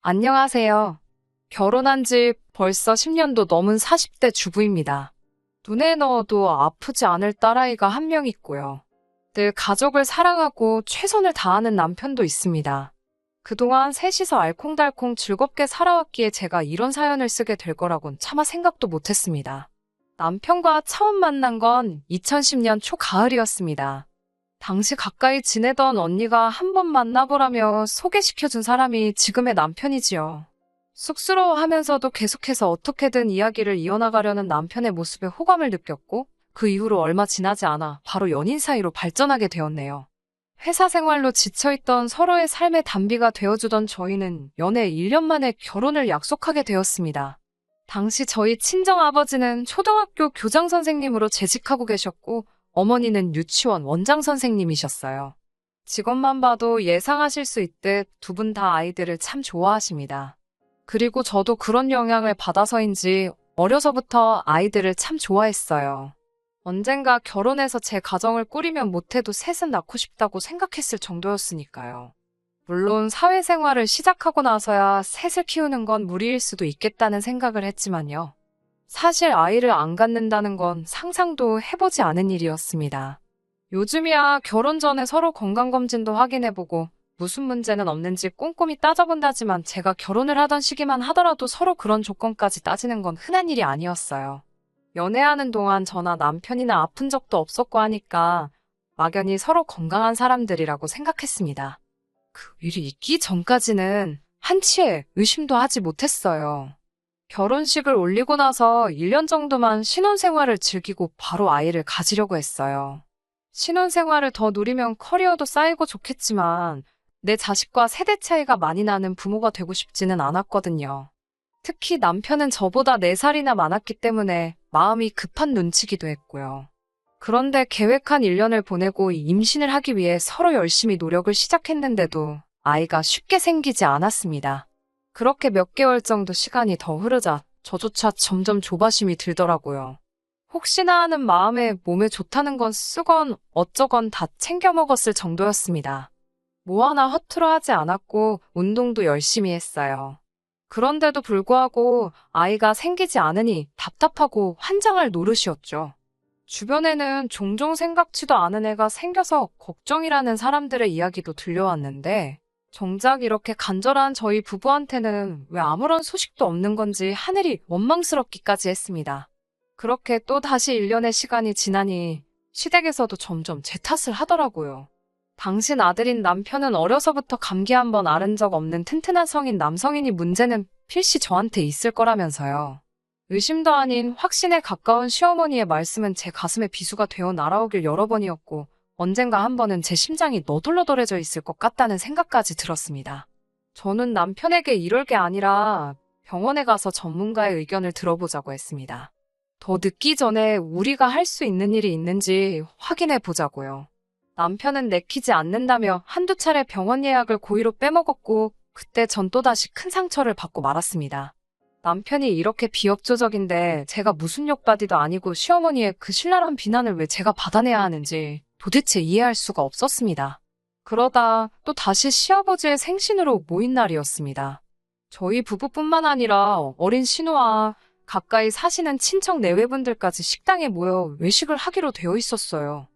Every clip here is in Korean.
안녕하세요. 결혼한 지 벌써 10년도 넘은 40대 주부입니다. 눈에 넣어도 아프지 않을 딸아이가 한 명 있고요. 늘 가족을 사랑하고 최선을 다하는 남편도 있습니다. 그동안 셋이서 알콩달콩 즐겁게 살아왔기에 제가 이런 사연을 쓰게 될 거라곤 차마 생각도 못했습니다. 남편과 처음 만난 건 2010년 초가을이었습니다. 당시 가까이 지내던 언니가 한번 만나보라며 소개시켜준 사람이 지금의 남편이지요. 쑥스러워하면서도 계속해서 어떻게든 이야기를 이어나가려는 남편의 모습에 호감을 느꼈고 그 이후로 얼마 지나지 않아 바로 연인 사이로 발전하게 되었네요. 회사 생활로 지쳐있던 서로의 삶의 단비가 되어주던 저희는 연애 1년 만에 결혼을 약속하게 되었습니다. 당시 저희 친정아버지는 초등학교 교장 선생님으로 재직하고 계셨고 어머니는 유치원 원장 선생님이셨어요. 직업만 봐도 예상하실 수 있듯 두 분 다 아이들을 참 좋아하십니다. 그리고 저도 그런 영향을 받아서인지 어려서부터 아이들을 참 좋아했어요. 언젠가 결혼해서 제 가정을 꾸리면 못해도 셋은 낳고 싶다고 생각했을 정도였으니까요. 물론 사회생활을 시작하고 나서야 셋을 키우는 건 무리일 수도 있겠다는 생각을 했지만요. 사실 아이를 안 갖는다는 건 상상도 해보지 않은 일이었습니다. 요즘이야 결혼 전에 서로 건강검진도 확인해보고 무슨 문제는 없는지 꼼꼼히 따져본다지만 제가 결혼을 하던 시기만 하더라도 서로 그런 조건까지 따지는 건 흔한 일이 아니었어요. 연애하는 동안 저나 남편이나 아픈 적도 없었고 하니까 막연히 서로 건강한 사람들이라고 생각했습니다. 그 일이 있기 전까지는 한치의 의심도 하지 못했어요. 결혼식을 올리고 나서 1년 정도만 신혼생활을 즐기고 바로 아이를 가지려고 했어요. 신혼생활을 더 누리면 커리어도 쌓이고 좋겠지만 내 자식과 세대 차이가 많이 나는 부모가 되고 싶지는 않았거든요. 특히 남편은 저보다 4살이나 많았기 때문에 마음이 급한 눈치기도 했고요. 그런데 계획한 1년을 보내고 임신을 하기 위해 서로 열심히 노력을 시작했는데도 아이가 쉽게 생기지 않았습니다. 그렇게 몇 개월 정도 시간이 더 흐르자 저조차 점점 조바심이 들더라고요. 혹시나 하는 마음에 몸에 좋다는 건 쓰건 어쩌건 다 챙겨 먹었을 정도였습니다. 뭐 하나 허투루 하지 않았고 운동도 열심히 했어요. 그런데도 불구하고 아이가 생기지 않으니 답답하고 환장할 노릇이었죠. 주변에는 종종 생각지도 않은 애가 생겨서 걱정이라는 사람들의 이야기도 들려왔는데 정작 이렇게 간절한 저희 부부한테는 왜 아무런 소식도 없는 건지 하늘이 원망스럽기까지 했습니다. 그렇게 또 다시 1년의 시간이 지나니 시댁에서도 점점 제 탓을 하더라고요. 당신 아들인 남편은 어려서부터 감기 한 번 앓은 적 없는 튼튼한 성인 남성이니 문제는 필시 저한테 있을 거라면서요. 의심도 아닌 확신에 가까운 시어머니의 말씀은 제 가슴에 비수가 되어 날아오길 여러 번이었고 언젠가 한 번은 제 심장이 너덜너덜해져 있을 것 같다는 생각까지 들었습니다. 저는 남편에게 이럴 게 아니라 병원에 가서 전문가의 의견을 들어보자고 했습니다. 더 늦기 전에 우리가 할 수 있는 일이 있는지 확인해 보자고요. 남편은 내키지 않는다며 한두 차례 병원 예약을 고의로 빼먹었고 그때 전 또다시 큰 상처를 받고 말았습니다. 남편이 이렇게 비협조적인데 제가 무슨 욕받이도 아니고 시어머니의 그 신랄한 비난을 왜 제가 받아내야 하는지 도대체 이해할 수가 없었습니다. 그러다 또 다시 시아버지의 생신으로 모인 날이었습니다. 저희 부부뿐만 아니라 어린 신우와 가까이 사시는 친척 내외분들까지 식당에 모여 외식을 하기로 되어 있었어요.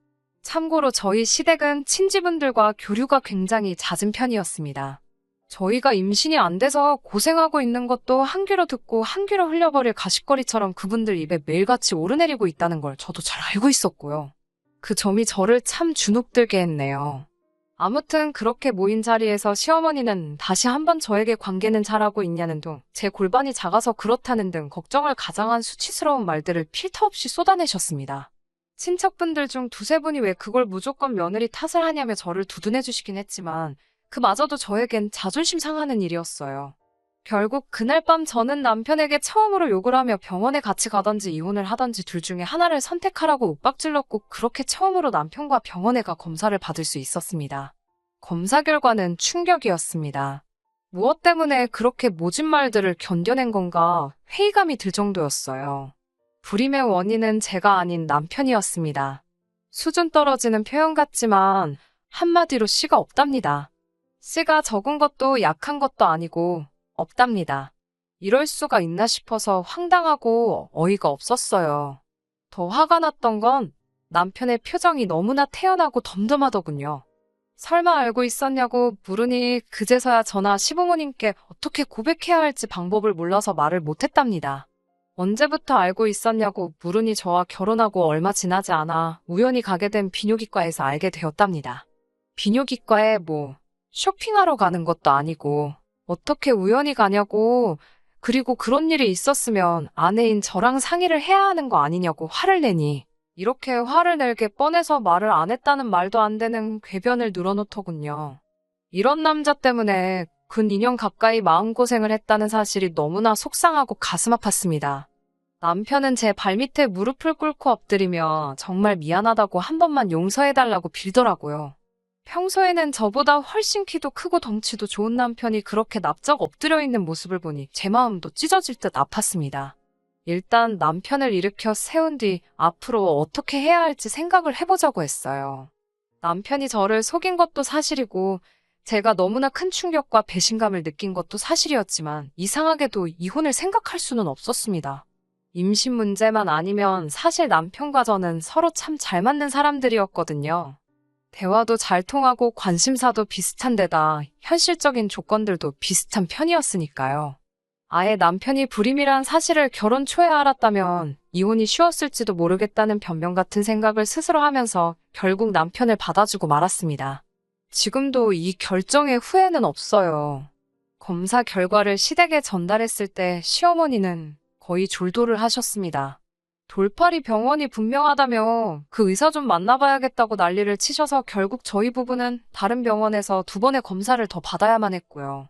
참고로 저희 시댁은 친지분들과 교류가 굉장히 잦은 편이었습니다. 저희가 임신이 안 돼서 고생하고 있는 것도 한 귀로 듣고 한 귀로 흘려버릴 가십거리처럼 그분들 입에 매일같이 오르내리고 있다는 걸 저도 잘 알고 있었고요. 그 점이 저를 참 주눅들게 했네요. 아무튼 그렇게 모인 자리에서 시어머니는 다시 한번 저에게 관계는 잘하고 있냐는 둥, 제 골반이 작아서 그렇다는 등 걱정을 가장한 수치스러운 말들을 필터 없이 쏟아내셨습니다. 친척분들 중 두세 분이 왜 그걸 무조건 며느리 탓을 하냐며 저를 두둔해 주시긴 했지만 그마저도 저에겐 자존심 상하는 일이었어요. 결국 그날 밤 저는 남편에게 처음으로 욕을 하며 병원에 같이 가던지 이혼을 하던지 둘 중에 하나를 선택하라고 윽박질렀고 그렇게 처음으로 남편과 병원에 가 검사를 받을 수 있었습니다. 검사 결과는 충격이었습니다. 무엇 때문에 그렇게 모진 말들을 견뎌낸 건가 회의감이 들 정도였어요. 불임의 원인은 제가 아닌 남편이었습니다. 수준 떨어지는 표현 같지만 한마디로 씨가 없답니다. 씨가 적은 것도 약한 것도 아니고 없답니다. 이럴 수가 있나 싶어서 황당하고 어이가 없었어요. 더 화가 났던 건 남편의 표정이 너무나 태연하고 덤덤하더군요. 설마 알고 있었냐고 물으니 그제서야 저나 시부모님께 어떻게 고백해야 할지 방법을 몰라서 말을 못했답니다. 언제부터 알고 있었냐고 물으니 저와 결혼하고 얼마 지나지 않아 우연히 가게 된 비뇨기과에서 알게 되었답니다. 비뇨기과에 쇼핑하러 가는 것도 아니고 어떻게 우연히 가냐고, 그리고 그런 일이 있었으면 아내인 저랑 상의를 해야 하는 거 아니냐고 화를 내니 이렇게 화를 낼게 뻔해서 말을 안 했다는 말도 안 되는 궤변을 늘어놓더군요. 이런 남자 때문에 근 2년 가까이 마음고생을 했다는 사실이 너무나 속상하고 가슴 아팠습니다. 남편은 제 발밑에 무릎을 꿇고 엎드리며 정말 미안하다고 한 번만 용서해달라고 빌더라고요. 평소에는 저보다 훨씬 키도 크고 덩치도 좋은 남편이 그렇게 납작 엎드려 있는 모습을 보니 제 마음도 찢어질 듯 아팠습니다. 일단 남편을 일으켜 세운 뒤 앞으로 어떻게 해야 할지 생각을 해보자고 했어요. 남편이 저를 속인 것도 사실이고 제가 너무나 큰 충격과 배신감을 느낀 것도 사실이었지만 이상하게도 이혼을 생각할 수는 없었습니다. 임신 문제만 아니면 사실 남편과 저는 서로 참 잘 맞는 사람들이었거든요. 대화도 잘 통하고 관심사도 비슷한 데다 현실적인 조건들도 비슷한 편이었으니까요. 아예 남편이 불임이란 사실을 결혼 초에 알았다면 이혼이 쉬웠을지도 모르겠다는 변명 같은 생각을 스스로 하면서 결국 남편을 받아주고 말았습니다. 지금도 이 결정에 후회는 없어요. 검사 결과를 시댁에 전달했을 때 시어머니는 거의 졸도를 하셨습니다. 돌팔이 병원이 분명하다며 그 의사 좀 만나봐야겠다고 난리를 치셔서 결국 저희 부부는 다른 병원에서 2번의 검사를 더 받아야만 했고요.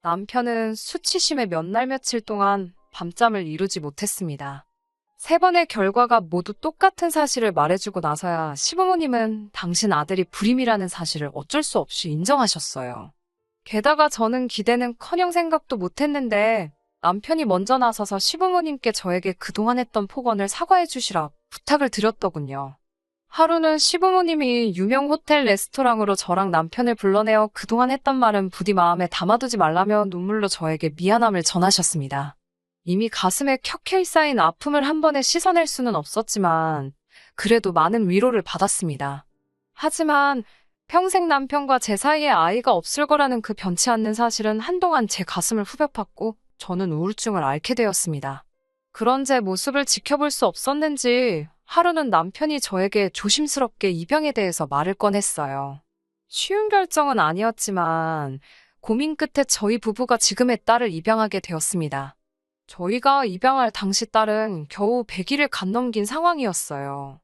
남편은 수치심에 몇 날 며칠 동안 밤잠을 이루지 못했습니다. 3번의 결과가 모두 똑같은 사실을 말해주고 나서야 시부모님은 당신 아들이 불임이라는 사실을 어쩔 수 없이 인정하셨어요. 게다가 저는 기대는커녕 생각도 못했는데 남편이 먼저 나서서 시부모님께 저에게 그동안 했던 폭언을 사과해 주시라 부탁을 드렸더군요. 하루는 시부모님이 유명 호텔 레스토랑으로 저랑 남편을 불러내어 그동안 했던 말은 부디 마음에 담아두지 말라며 눈물로 저에게 미안함을 전하셨습니다. 이미 가슴에 켜켜이 쌓인 아픔을 한 번에 씻어낼 수는 없었지만 그래도 많은 위로를 받았습니다. 하지만 평생 남편과 제 사이에 아이가 없을 거라는 그 변치 않는 사실은 한동안 제 가슴을 후벼 팠고 저는 우울증을 앓게 되었습니다. 그런 제 모습을 지켜볼 수 없었는지 하루는 남편이 저에게 조심스럽게 입양에 대해서 말을 꺼냈어요. 쉬운 결정은 아니었지만 고민 끝에 저희 부부가 지금의 딸을 입양하게 되었습니다. 저희가 입양할 당시 딸은 겨우 100일을 간 넘긴 상황이었어요.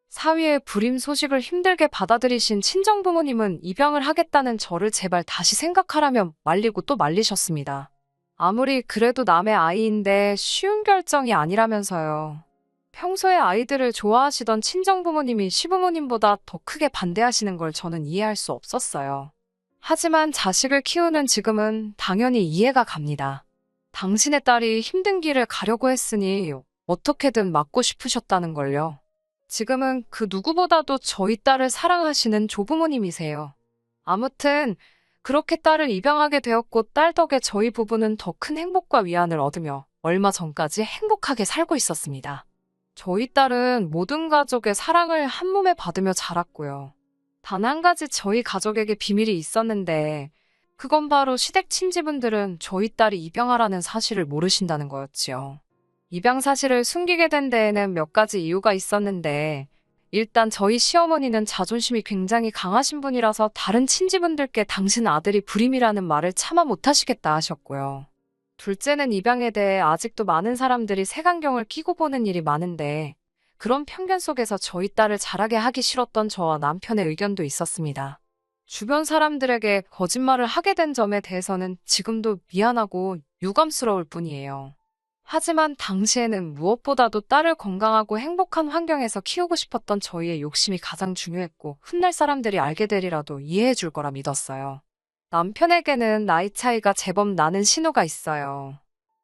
사위의 불임 소식을 힘들게 받아들이신 친정부모님은 입양을 하겠다는 저를 제발 다시 생각하라며 말리고 또 말리셨습니다. 아무리 그래도 남의 아이인데 쉬운 결정이 아니라면서요. 평소에 아이들을 좋아하시던 친정부모님이 시부모님보다 더 크게 반대하시는 걸 저는 이해할 수 없었어요. 하지만 자식을 키우는 지금은 당연히 이해가 갑니다. 당신의 딸이 힘든 길을 가려고 했으니 어떻게든 막고 싶으셨다는 걸요. 지금은 그 누구보다도 저희 딸을 사랑하시는 조부모님이세요. 아무튼 그렇게 딸을 입양하게 되었고 딸 덕에 저희 부부는 더 큰 행복과 위안을 얻으며 얼마 전까지 행복하게 살고 있었습니다. 저희 딸은 모든 가족의 사랑을 한 몸에 받으며 자랐고요. 단 한 가지 저희 가족에게 비밀이 있었는데 그건 바로 시댁 친지분들은 저희 딸이 입양하라는 사실을 모르신다는 거였지요. 입양 사실을 숨기게 된 데에는 몇 가지 이유가 있었는데 일단 저희 시어머니는 자존심이 굉장히 강하신 분이라서 다른 친지분들께 당신 아들이 불임이라는 말을 차마 못하시겠다 하셨고요. 둘째는 입양에 대해 아직도 많은 사람들이 색안경을 끼고 보는 일이 많은데 그런 편견 속에서 저희 딸을 자라게 하기 싫었던 저와 남편의 의견도 있었습니다. 주변 사람들에게 거짓말을 하게 된 점에 대해서는 지금도 미안하고 유감스러울 뿐이에요. 하지만 당시에는 무엇보다도 딸을 건강하고 행복한 환경에서 키우고 싶었던 저희의 욕심이 가장 중요했고 훗날 사람들이 알게 되리라도 이해해 줄 거라 믿었어요. 남편에게는 나이 차이가 제법 나는 신호가 있어요.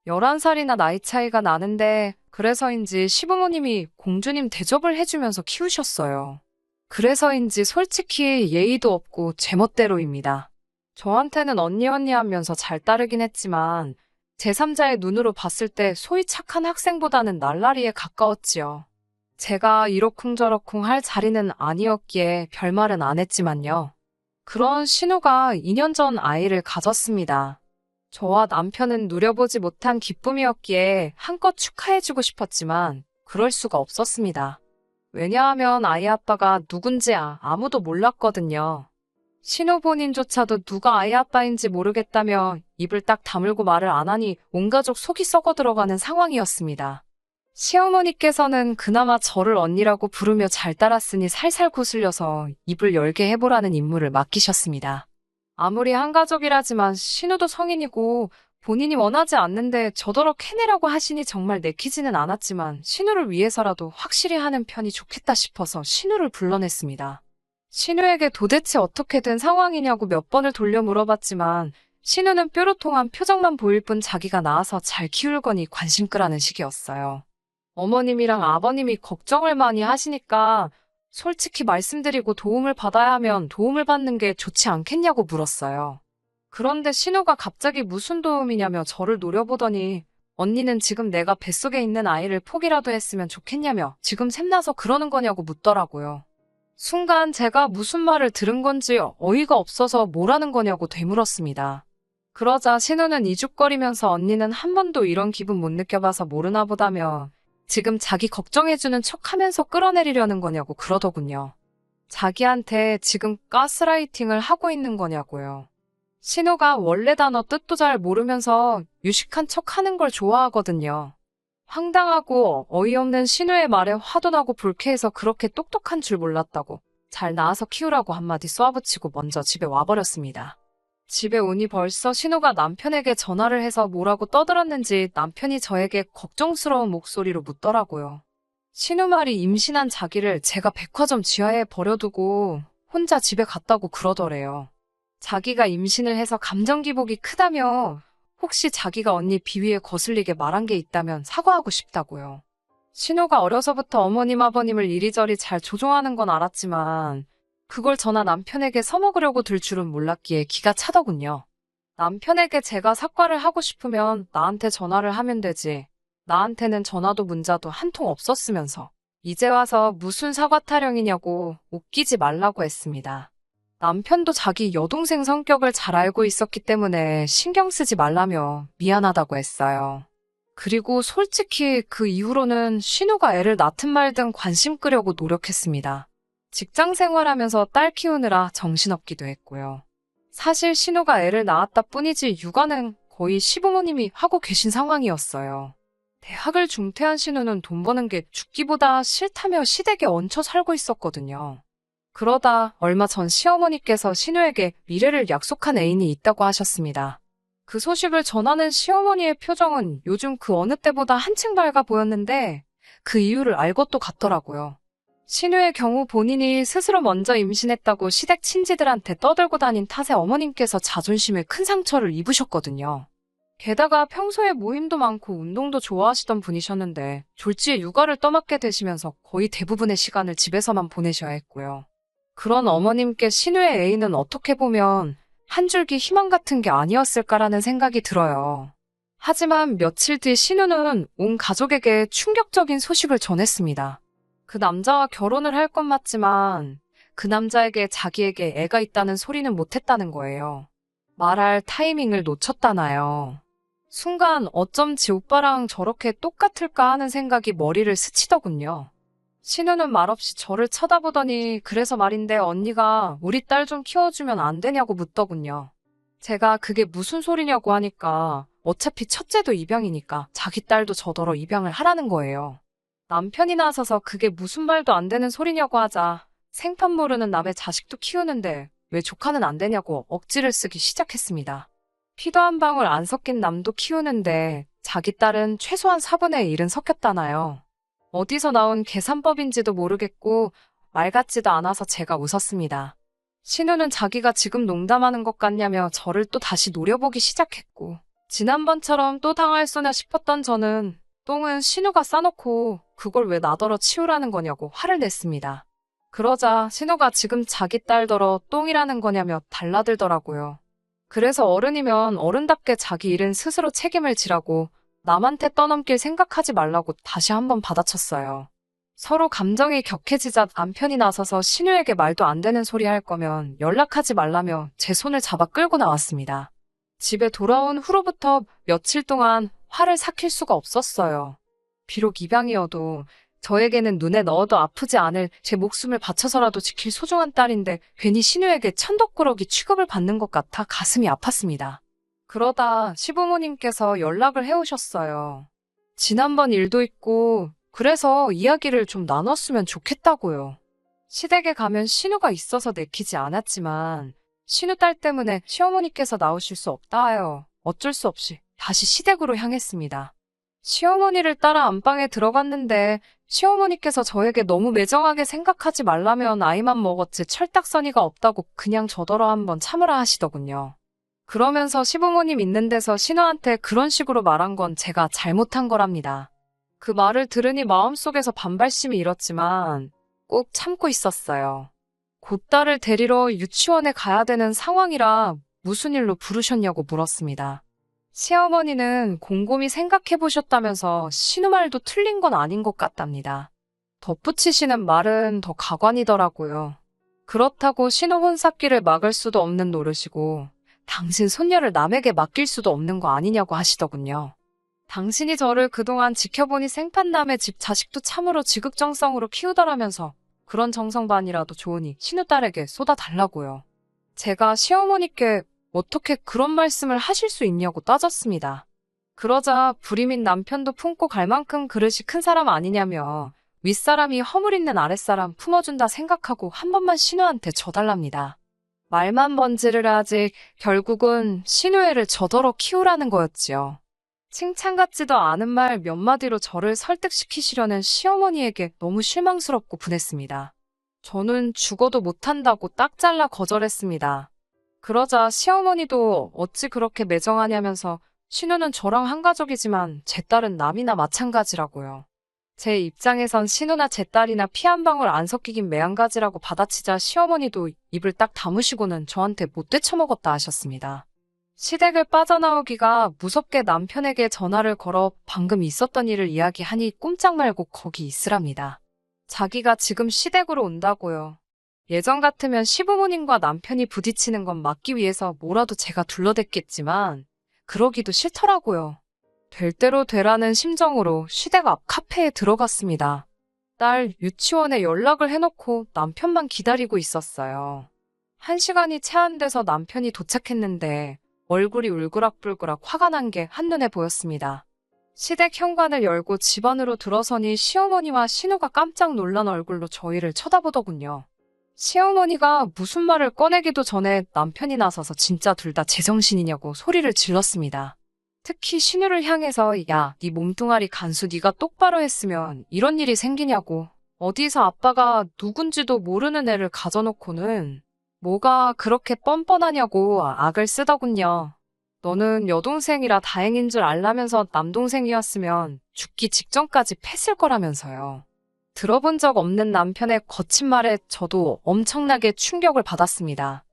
11살이나 나이 차이가 나는데 그래서인지 시부모님이 공주님 대접을 해주면서 키우셨어요. 그래서인지 솔직히 예의도 없고 제멋대로입니다. 저한테는 언니 하면서 잘 따르긴 했지만 제3자의 눈으로 봤을 때 소위 착한 학생보다는 날라리에 가까웠지요. 제가 이러쿵저러쿵 할 자리는 아니었기에 별말은 안 했지만요. 그런 신우가 2년 전 아이를 가졌습니다. 저와 남편은 누려보지 못한 기쁨이었기에 한껏 축하해주고 싶었지만 그럴 수가 없었습니다. 왜냐하면 아이 아빠가 누군지 아무도 몰랐거든요. 신우 본인조차도 누가 아이 아빠인지 모르겠다며 입을 딱 다물고 말을 안 하니 온 가족 속이 썩어 들어가는 상황이었습니다. 시어머니께서는 그나마 저를 언니라고 부르며 잘 따랐으니 살살 거슬려서 입을 열게 해보라는 임무를 맡기셨습니다. 아무리 한가족이라지만 신우도 성인이고 본인이 원하지 않는데 저더러 캐내라고 하시니 정말 내키지는 않았지만 신우를 위해서라도 확실히 하는 편이 좋겠다 싶어서 신우를 불러냈습니다. 신우에게 도대체 어떻게 된 상황이냐고 몇 번을 돌려 물어봤지만 신우는 뾰로통한 표정만 보일 뿐 자기가 낳아서 잘 키울 거니 관심 끄라는 식이었어요. 어머님이랑 아버님이 걱정을 많이 하시니까 솔직히 말씀드리고 도움을 받아야 하면 도움을 받는 게 좋지 않겠냐고 물었어요. 그런데 신우가 갑자기 무슨 도움이냐며 저를 노려보더니 언니는 지금 내가 뱃속에 있는 아이를 포기라도 했으면 좋겠냐며 지금 샘나서 그러는 거냐고 묻더라고요. 순간 제가 무슨 말을 들은 건지 어이가 없어서 뭐라는 거냐고 되물었습니다. 그러자 신우는 이죽거리면서 언니는 한 번도 이런 기분 못 느껴봐서 모르나 보다며 지금 자기 걱정해주는 척하면서 끌어내리려는 거냐고 그러더군요. 자기한테 지금 가스라이팅을 하고 있는 거냐고요. 신우가 원래 단어 뜻도 잘 모르면서 유식한 척하는 걸 좋아하거든요. 황당하고 어이없는 신우의 말에 화도 나고 불쾌해서 그렇게 똑똑한 줄 몰랐다고 잘 낳아서 키우라고 한마디 쏘아붙이고 먼저 집에 와버렸습니다. 집에 오니 벌써 신우가 남편에게 전화를 해서 뭐라고 떠들었는지 남편이 저에게 걱정스러운 목소리로 묻더라고요. 신우 말이 임신한 자기를 제가 백화점 지하에 버려두고 혼자 집에 갔다고 그러더래요. 자기가 임신을 해서 감정 기복이 크다며 혹시 자기가 언니 비위에 거슬리게 말한 게 있다면 사과하고 싶다고요. 신우가 어려서부터 어머님 아버님을 이리저리 잘 조종하는 건 알았지만 그걸 저나 남편에게 써먹으려고 들 줄은 몰랐기에 기가 차더군요. 남편에게 제가 사과를 하고 싶으면 나한테 전화를 하면 되지. 나한테는 전화도 문자도 한 통 없었으면서 이제 와서 무슨 사과 타령이냐고 웃기지 말라고 했습니다. 남편도 자기 여동생 성격을 잘 알고 있었기 때문에 신경 쓰지 말라며 미안하다고 했어요. 그리고 솔직히 그 이후로는 신우가 애를 낳든 말든 관심 끄려고 노력했습니다. 직장 생활하면서 딸 키우느라 정신없기도 했고요. 사실 신우가 애를 낳았다 뿐이지 육아는 거의 시부모님이 하고 계신 상황이었어요. 대학을 중퇴한 신우는 돈 버는 게 죽기보다 싫다며 시댁에 얹혀 살고 있었거든요. 그러다 얼마 전 시어머니께서 신우에게 미래를 약속한 애인이 있다고 하셨습니다. 그 소식을 전하는 시어머니의 표정은 요즘 그 어느 때보다 한층 밝아 보였는데 그 이유를 알 것도 같더라고요. 신우의 경우 본인이 스스로 먼저 임신했다고 시댁 친지들한테 떠들고 다닌 탓에 어머님께서 자존심에 큰 상처를 입으셨거든요. 게다가 평소에 모임도 많고 운동도 좋아하시던 분이셨는데 졸지에 육아를 떠맡게 되시면서 거의 대부분의 시간을 집에서만 보내셔야 했고요. 그런 어머님께 신우의 애인은 어떻게 보면 한 줄기 희망 같은 게 아니었을까라는 생각이 들어요. 하지만 며칠 뒤 신우는 온 가족에게 충격적인 소식을 전했습니다. 그 남자와 결혼을 할 건 맞지만 그 남자에게 자기에게 애가 있다는 소리는 못했다는 거예요. 말할 타이밍을 놓쳤다나요. 순간 어쩜 지 오빠랑 저렇게 똑같을까 하는 생각이 머리를 스치더군요. 신우는 말없이 저를 쳐다보더니 그래서 말인데 언니가 우리 딸 좀 키워주면 안 되냐고 묻더군요. 제가 그게 무슨 소리냐고 하니까 어차피 첫째도 입양이니까 자기 딸도 저더러 입양을 하라는 거예요. 남편이 나서서 그게 무슨 말도 안 되는 소리냐고 하자 생판 모르는 남의 자식도 키우는데 왜 조카는 안 되냐고 억지를 쓰기 시작했습니다. 피도 한 방울 안 섞인 남도 키우는데 자기 딸은 최소한 4분의 1은 섞였다나요. 어디서 나온 계산법인지도 모르겠고 말 같지도 않아서 제가 웃었습니다. 신우는 자기가 지금 농담하는 것 같냐며 저를 또 다시 노려보기 시작했고 지난번처럼 또 당할 소냐 싶었던 저는 똥은 신우가 싸놓고 그걸 왜 나더러 치우라는 거냐고 화를 냈습니다. 그러자 신우가 지금 자기 딸더러 똥이라는 거냐며 달라들더라고요. 그래서 어른이면 어른답게 자기 일은 스스로 책임을 지라고 남한테 떠넘길 생각하지 말라고 다시 한번 받아쳤어요. 서로 감정이 격해지자 남편이 나서서 신우에게 말도 안 되는 소리 할 거면 연락하지 말라며 제 손을 잡아 끌고 나왔습니다. 집에 돌아온 후로부터 며칠 동안 화를 삭힐 수가 없었어요. 비록 입양이어도 저에게는 눈에 넣어도 아프지 않을 제 목숨을 바쳐서라도 지킬 소중한 딸인데 괜히 신우에게 천덕꾸러기 취급을 받는 것 같아 가슴이 아팠습니다. 그러다 시부모님께서 연락을 해오셨어요. 지난번 일도 있고 그래서 이야기를 좀 나눴으면 좋겠다고요. 시댁에 가면 신우가 있어서 내키지 않았지만 신우 딸 때문에 시어머니께서 나오실 수 없다 하여 어쩔 수 없이 다시 시댁으로 향했습니다. 시어머니를 따라 안방에 들어갔는데 시어머니께서 저에게 너무 매정하게 생각하지 말라면 아이만 먹었지 철딱서니가 없다고 그냥 저더러 한번 참으라 하시더군요. 그러면서 시부모님 있는 데서 신우한테 그런 식으로 말한 건 제가 잘못한 거랍니다. 그 말을 들으니 마음속에서 반발심이 일었지만 꼭 참고 있었어요. 곧 딸을 데리러 유치원에 가야 되는 상황이라 무슨 일로 부르셨냐고 물었습니다. 시어머니는 곰곰이 생각해 보셨다면서 신우 말도 틀린 건 아닌 것 같답니다. 덧붙이시는 말은 더 가관이더라고요. 그렇다고 신우 혼삭기를 막을 수도 없는 노릇이고 당신 손녀를 남에게 맡길 수도 없는 거 아니냐고 하시더군요. 당신이 저를 그동안 지켜보니 생판남의 집 자식도 참으로 지극정성으로 키우더라면서 그런 정성반이라도 좋으니 신우 딸에게 쏟아달라고요. 제가 시어머니께 어떻게 그런 말씀을 하실 수 있냐고 따졌습니다. 그러자 불임인 남편도 품고 갈 만큼 그릇이 큰 사람 아니냐며 윗사람이 허물 있는 아랫사람 품어준다 생각하고 한 번만 신우한테 져달랍니다. 말만 번지를 하지 결국은 신우애를 저더러 키우라는 거였지요. 칭찬 같지도 않은 말 몇 마디로 저를 설득시키시려는 시어머니에게 너무 실망스럽고 분했습니다. 저는 죽어도 못한다고 딱 잘라 거절했습니다. 그러자 시어머니도 어찌 그렇게 매정하냐면서 신우는 저랑 한 가족이지만 제 딸은 남이나 마찬가지라고요. 제 입장에선 신우나 제 딸이나 피 한 방울 안 섞이긴 매한가지라고 받아치자 시어머니도 입을 딱 다무시고는 저한테 못 되쳐먹었다 하셨습니다. 시댁을 빠져나오기가 무섭게 남편에게 전화를 걸어 방금 있었던 일을 이야기하니 꼼짝 말고 거기 있으랍니다. 자기가 지금 시댁으로 온다고요. 예전 같으면 시부모님과 남편이 부딪히는 건 막기 위해서 뭐라도 제가 둘러댔겠지만 그러기도 싫더라고요. 될 대로 되라는 심정으로 시댁 앞 카페에 들어갔습니다. 딸 유치원에 연락을 해놓고 남편만 기다리고 있었어요. 1시간이 채 안 돼서 남편이 도착했는데 얼굴이 울그락불그락 화가 난 게 한눈에 보였습니다. 시댁 현관을 열고 집 안으로 들어서니 시어머니와 신우가 깜짝 놀란 얼굴로 저희를 쳐다보더군요. 시어머니가 무슨 말을 꺼내기도 전에 남편이 나서서 진짜 둘 다 제정신이냐고 소리를 질렀습니다. 특히 신우를 향해서 야, 네 몸뚱아리 간수 네가 똑바로 했으면 이런 일이 생기냐고. 어디서 아빠가 누군지도 모르는 애를 가져놓고는 뭐가 그렇게 뻔뻔하냐고 악을 쓰더군요. 너는 여동생이라 다행인 줄 알라면서 남동생이었으면 죽기 직전까지 팼을 거라면서요. 들어본 적 없는 남편의 거친 말에 저도 엄청나게 충격을 받았습니다.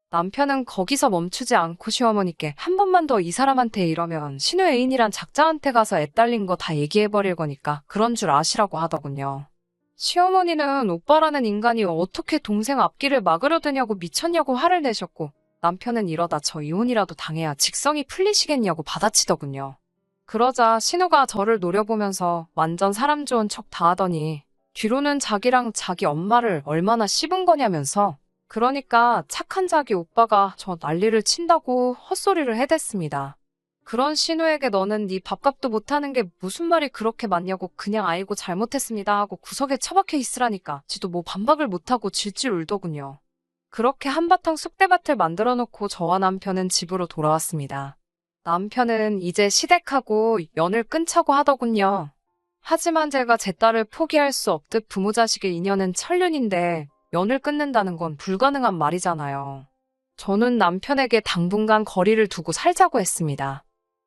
남편은 거기서 멈추지 않고 시어머니께 한 번만 더 이 사람한테 이러면 신우 애인이란 작자한테 가서 애 딸린 거 다 얘기해버릴 거니까 그런 줄 아시라고 하더군요. 시어머니는 오빠라는 인간이 어떻게 동생 앞길을 막으려 드냐고 미쳤냐고 화를 내셨고 남편은 이러다 저 이혼이라도 당해야 직성이 풀리시겠냐고 받아치더군요. 그러자 신우가 저를 노려보면서 완전 사람 좋은 척 다 하더니 뒤로는 자기랑 자기 엄마를 얼마나 씹은 거냐면서 그러니까 착한 자기 오빠가 저 난리를 친다고 헛소리를 해댔습니다. 그런 신우에게 너는 네 밥값도 못하는 게 무슨 말이 그렇게 많냐고 그냥 아이고 잘못했습니다 하고 구석에 처박혀 있으라니까 지도 뭐 반박을 못하고 질질 울더군요. 그렇게 한바탕 쑥대밭을 만들어 놓고 저와 남편은 집으로 돌아왔습니다. 남편은 이제 시댁하고 연을 끊자고 하더군요. 하지만 제가 제 딸을 포기할 수 없듯 부모 자식의 인연은 천륜인데 연을 끊는다는 건 불가능한 말이잖아요. 저는 남편에게 당분간 거리를 두고 살자고 했습니다.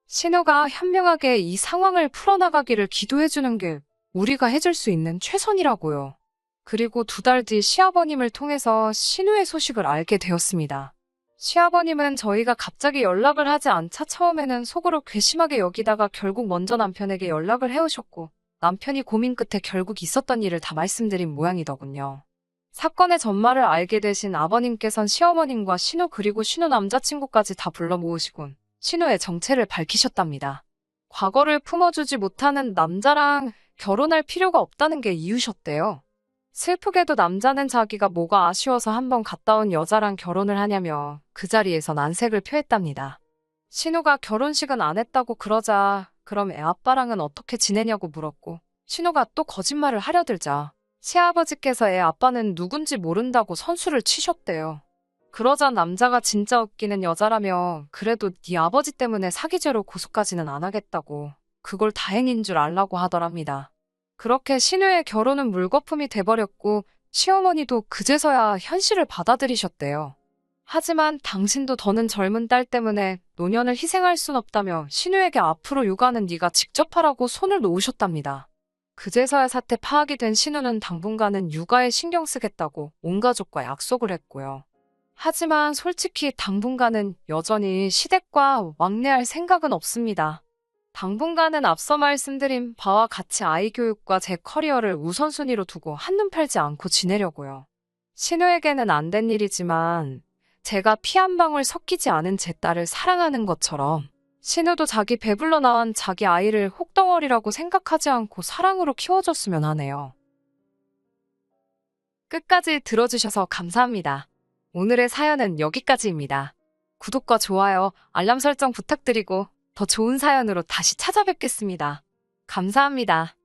신우가 현명하게 이 상황을 풀어나가기를 기도해주는 게 우리가 해줄 수 있는 최선이라고요. 그리고 2달 뒤 시아버님을 통해서 신우의 소식을 알게 되었습니다. 시아버님은 저희가 갑자기 연락을 하지 않자 처음에는 속으로 괘씸하게 여기다가 결국 먼저 남편에게 연락을 해오셨고 남편이 고민 끝에 결국 있었던 일을 다 말씀드린 모양이더군요. 사건의 전말을 알게 되신 아버님께선 시어머님과 신우 그리고 신우 남자친구까지 다 불러 모으시곤 신우의 정체를 밝히셨답니다. 과거를 품어주지 못하는 남자랑 결혼할 필요가 없다는 게 이유셨대요. 슬프게도 남자는 자기가 뭐가 아쉬워서 한번 갔다 온 여자랑 결혼을 하냐며 그 자리에서 난색을 표했답니다. 신우가 결혼식은 안 했다고 그러자 그럼 애 아빠랑은 어떻게 지내냐고 물었고 신우가 또 거짓말을 하려들자 시아버지께서 애 아빠는 누군지 모른다고 선수를 치셨대요. 그러자 남자가 진짜 웃기는 여자라며 그래도 네 아버지 때문에 사기죄로 고소까지는 안 하겠다고 그걸 다행인 줄 알라고 하더랍니다. 그렇게 신우의 결혼은 물거품이 돼버렸고 시어머니도 그제서야 현실을 받아들이셨대요. 하지만 당신도 더는 젊은 딸 때문에 노년을 희생할 순 없다며 신우에게 앞으로 육아는 네가 직접 하라고 손을 놓으셨답니다. 그제서야 사태 파악이 된 신우는 당분간은 육아에 신경 쓰겠다고 온 가족과 약속을 했고요. 하지만 솔직히 당분간은 여전히 시댁과 왕래할 생각은 없습니다. 당분간은 앞서 말씀드린 바와 같이 아이 교육과 제 커리어를 우선순위로 두고 한눈 팔지 않고 지내려고요. 신우에게는 안 된 일이지만 제가 피 한 방울 섞이지 않은 제 딸을 사랑하는 것처럼 신우도 자기 배불러 낳은 자기 아이를 혹덩어리라고 생각하지 않고 사랑으로 키워줬으면 하네요. 끝까지 들어주셔서 감사합니다. 오늘의 사연은 여기까지입니다. 구독과 좋아요, 알람 설정 부탁드리고 더 좋은 사연으로 다시 찾아뵙겠습니다. 감사합니다.